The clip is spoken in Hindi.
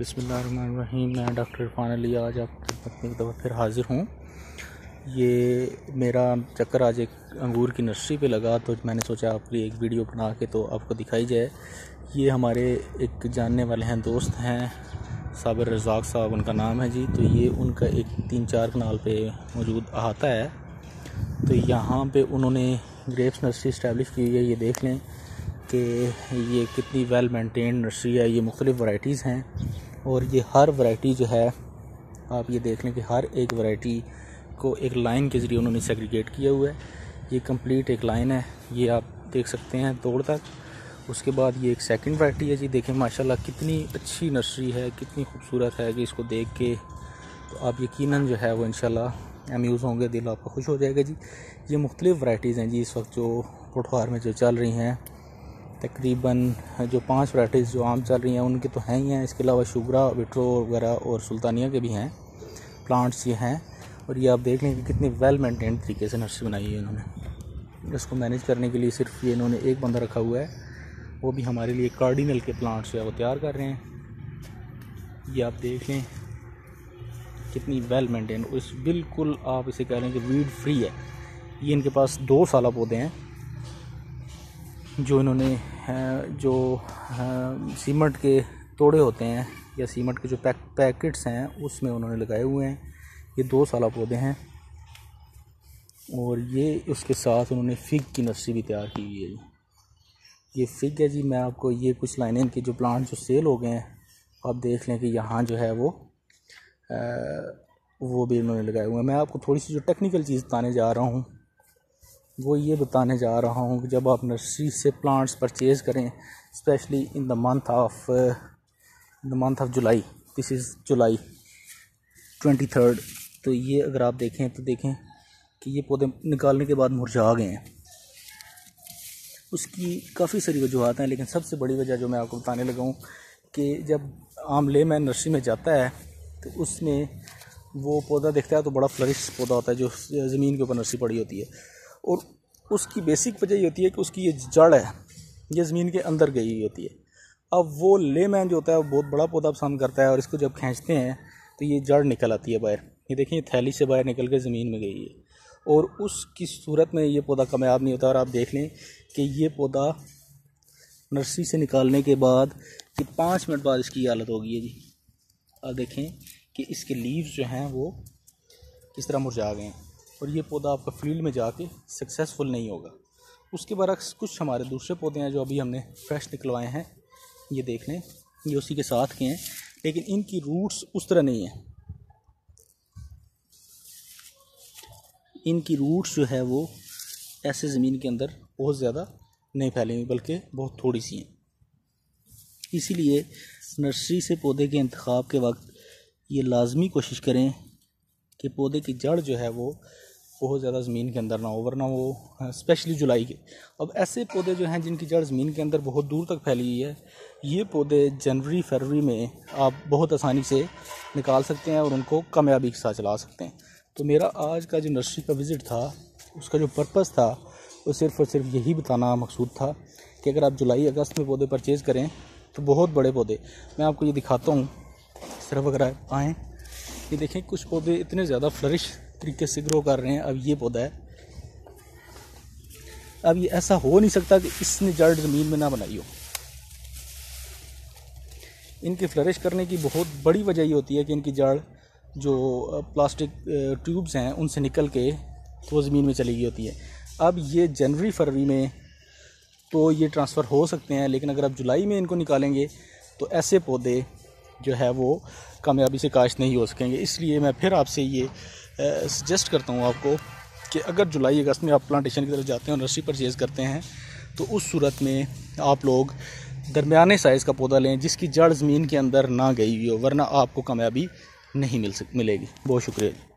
बिस्मिल्लाहिर्रहमानिर्रहीम। मैं डॉक्टर इरफान अली आज आपकी खिदमत में एक दफ़ा फिर हाज़िर हूँ। ये मेरा चक्कर आज एक अंगूर की नर्सरी पे लगा, तो मैंने सोचा आपके लिए एक वीडियो बना के तो आपको दिखाई जाए। ये हमारे एक जानने वाले हैं, दोस्त हैं, साबिर रज़ाक साहब उनका नाम है जी। तो ये उनका एक 3-4 कनाल पे मौजूद अहाता है। तो यहाँ पे उन्होंने ग्रेप्स नर्सरी इस्टेब्लिश की हुई है। ये देख लें कि ये कितनी वेल मेंटेन्ड नर्सरी है। ये मुख्तलिफ़ वैराइटीज़ हैं और ये हर वैरायटी जो है, आप ये देख लें कि हर एक वैरायटी को एक लाइन के ज़रिए उन्होंने सेग्रीगेट किया हुआ है। ये कंप्लीट एक लाइन है, ये आप देख सकते हैं तोड़ तक। उसके बाद ये एक सेकंड वैरायटी है जी। देखें माशाल्लाह कितनी अच्छी नर्सरी है, कितनी खूबसूरत है कि इसको देख के तो आप यकीनन जो है वो इंशाल्लाह अम्यूज़ होंगे, दिल आपका खुश हो जाएगा जी। ये मुख्तलिफ़ वैराइटीज़ हैं जी इस वक्त जो पुठवार में जो चल रही हैं। तकरीबन जो 5 वैराइटीज़ जो आम चल रही हैं उनके तो हैं ही हैं। इसके अलावा शुगरा, विट्रो वगैरह और सुल्तानिया के भी हैं प्लांट्स ये हैं। और ये आप देख लें कि कितनी वेल मेंटेन तरीके से नर्सरी बनाई है इन्होंने। इसको मैनेज करने के लिए सिर्फ ये इन्होंने एक बंदा रखा हुआ है, वो भी हमारे लिए कार्डिनल के प्लांट्स जो है वो तैयार कर रहे हैं। ये आप देख लें कितनी वेल मेंटेन, उस बिल्कुल आप इसे कह लें कि वीड फ्री है। ये इनके पास 2 साला पौधे हैं जो इन्होंने सीमेंट के तोड़े होते हैं या सीमेंट के जो पैकेट्स हैं उसमें उन्होंने लगाए हुए हैं। ये 2 साला पौधे हैं और ये उसके साथ उन्होंने फिग की नर्सरी भी तैयार की हुई है। ये फिग है जी। मैं आपको ये कुछ लाइनें के जो प्लांट जो सेल हो गए हैं आप देख लें कि यहाँ जो है वो भी इन्होंने लगाए हुए हैं। मैं आपको थोड़ी सी जो टेक्निकल चीज़ बताने जा रहा हूँ वो ये बताने जा रहा हूँ कि जब आप नर्सरी से प्लांट्स परचेज़ करें, specially in the month of July, this is July 23rd, तो ये अगर आप देखें तो देखें कि ये पौधे निकालने के बाद मुरझा गए हैं। उसकी काफ़ी सारी वजूहत हैं, लेकिन सबसे बड़ी वजह जो मैं आपको बताने लगा हूँ कि जब आम लेमैन नर्सरी में जाता है तो उसमें वो पौधा दिखता है तो बड़ा फ्लरिश पौधा होता है जो ज़मीन के ऊपर नर्सरी पड़ी होती है। और उसकी बेसिक वजह ये होती है कि उसकी ये जड़ है ये ज़मीन के अंदर गई हुई होती है। अब वो लेमैन जो होता है वो बहुत बड़ा पौधा पसंद करता है और इसको जब खींचते हैं तो ये जड़ निकल आती है बाहर। ये देखें ये थैली से बाहर निकल के ज़मीन में गई है और उसकी सूरत में ये पौधा कामयाब नहीं होता। और आप देख लें कि ये पौधा नर्सरी से निकालने के बाद कि 5 मिनट बाद इसकी हालत हो गई है जी। आप देखें कि इसके लीव्स जो हैं वो किस तरह मुरझा गए हैं और ये पौधा आपका फील्ड में जाके सक्सेसफुल नहीं होगा। उसके बरक्स कुछ हमारे दूसरे पौधे हैं जो अभी हमने फ्रेश निकलवाए हैं। ये देख लें ये उसी के साथ के हैं, लेकिन इनकी रूट्स उस तरह नहीं है। इनकी रूट्स जो है वो ऐसे ज़मीन के अंदर बहुत ज़्यादा नहीं फैली हुई, बल्कि बहुत थोड़ी सी हैं। इसीलिए नर्सरी से पौधे के इंतखाब के वक्त ये लाजमी कोशिश करें कि पौधे की जड़ जो है वो बहुत ज़्यादा ज़मीन के अंदर ना हो, वरना वो स्पेशली जुलाई के। अब ऐसे पौधे जो हैं जिनकी जड़ ज़मीन के अंदर बहुत दूर तक फैली हुई है, ये पौधे जनवरी फरवरी में आप बहुत आसानी से निकाल सकते हैं और उनको कामयाबी के साथ चला सकते हैं। तो मेरा आज का जो नर्सरी का विज़िट था उसका जो पर्पज़ था वो सिर्फ़ और सिर्फ यही बताना मकसूद था कि अगर आप जुलाई अगस्त में पौधे परचेज़ करें तो बहुत बड़े पौधे, मैं आपको ये दिखाता हूँ सिर्फ अगर आएँ। ये देखें कुछ पौधे इतने ज़्यादा फ्लरिश तरीके से ग्रो कर रहे हैं। अब ये पौधा है, अब ये ऐसा हो नहीं सकता कि इसने जड़ ज़मीन में ना बनाई हो। इनके फ्लरिश करने की बहुत बड़ी वजह ये होती है कि इनकी जड़ जो प्लास्टिक ट्यूब्स हैं उनसे निकल के तो ज़मीन में चली गई होती है। अब ये जनवरी फरवरी में तो ये ट्रांसफ़र हो सकते हैं, लेकिन अगर आप जुलाई में इनको निकालेंगे तो ऐसे पौधे जो है वो कामयाबी से काश्त नहीं हो सकेंगे। इसलिए मैं फिर आपसे ये सजेस्ट करता हूँ आपको कि अगर जुलाई अगस्त में आप प्लांटेशन की तरफ जाते हैं और नर्सरी परचेज़ करते हैं तो उस सूरत में आप लोग दरमियाने साइज़ का पौधा लें जिसकी जड़ ज़मीन के अंदर ना गई हुई हो, वरना आपको कामयाबी नहीं मिलेगी। बहुत शुक्रिया।